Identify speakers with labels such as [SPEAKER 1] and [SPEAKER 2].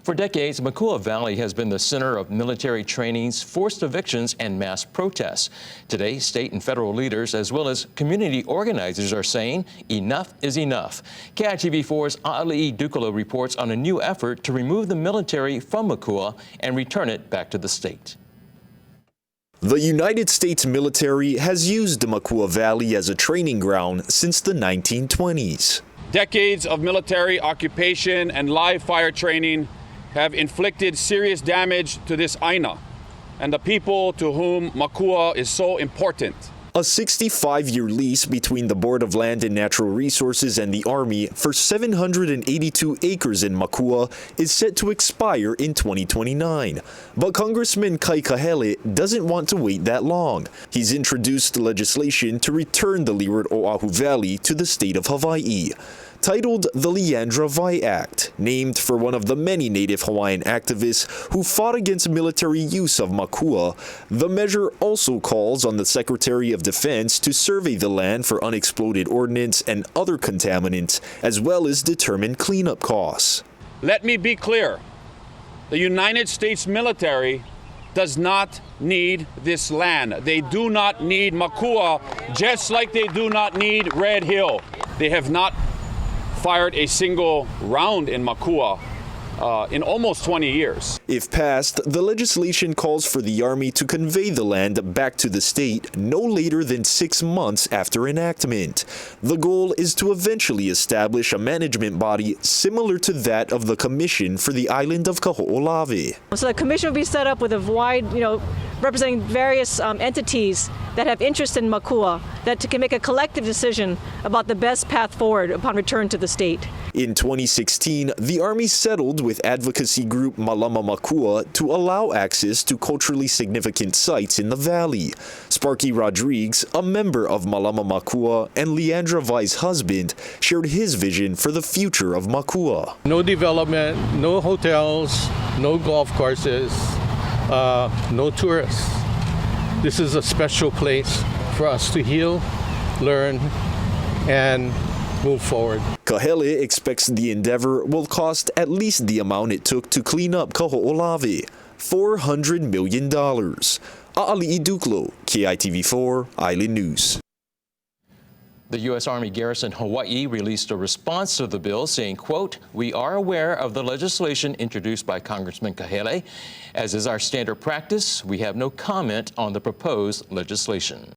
[SPEAKER 1] For decades, Makua Valley has been the center of military trainings, forced evictions, and mass protests. Today, state and federal leaders, as well as community organizers, are saying enough is enough. KITV4's Ali'i Dukalo reports on a new effort to remove the military from Makua and return it back to the state.
[SPEAKER 2] The United States military has used the Makua Valley as a training ground since the 1920s.
[SPEAKER 3] Decades of military occupation and live fire training have inflicted serious damage to this aina and the people to whom Makua is so important.
[SPEAKER 2] A 65-year lease between the Board of Land and Natural Resources and the Army for 782 acres in Makua is set to expire in 2029. But Congressman Kahele doesn't want to wait that long. He's introduced legislation to return the Leeward Oahu Valley to the state of Hawaii. Titled the Leandra Vai Act, named for one of the many Native Hawaiian activists who fought against military use of Makua, the measure also calls on the Secretary of Defense to survey the land for unexploded ordnance and other contaminants, as well as determine cleanup costs.
[SPEAKER 3] Let me be clear. The United States military does not need this land. They do not need Makua, just like they do not need Red Hill. They have not fired a single round in Makua in almost 20 years.
[SPEAKER 2] If passed, the legislation calls for the Army to convey the land back to the state no later than 6 months after enactment. The goal is to eventually establish a management body similar to that of the Commission for the island of Kaho'olawe.
[SPEAKER 4] So the commission will be set up with a wide, representing various entities that have interest in Makua, that can make a collective decision about the best path forward upon return to the state.
[SPEAKER 2] In 2016, the Army settled with advocacy group Malama Makua to allow access to culturally significant sites in the valley. Sparky Rodriguez, a member of Malama Makua and Leandra Vai's husband, shared his vision for the future of Makua.
[SPEAKER 5] No development, no hotels, no golf courses, no tourists. This is a special place for us to heal, learn, and move forward.
[SPEAKER 2] Kahele expects the endeavor will cost at least the amount it took to clean up Kaho'olawe, $400 million. Ali'i Dukalo, KITV4 Island News.
[SPEAKER 1] The U.S. Army garrison Hawaii released a response to the bill saying, quote, "We are aware of the legislation introduced by Congressman Kahele. As is our standard practice, we have no comment on the proposed legislation."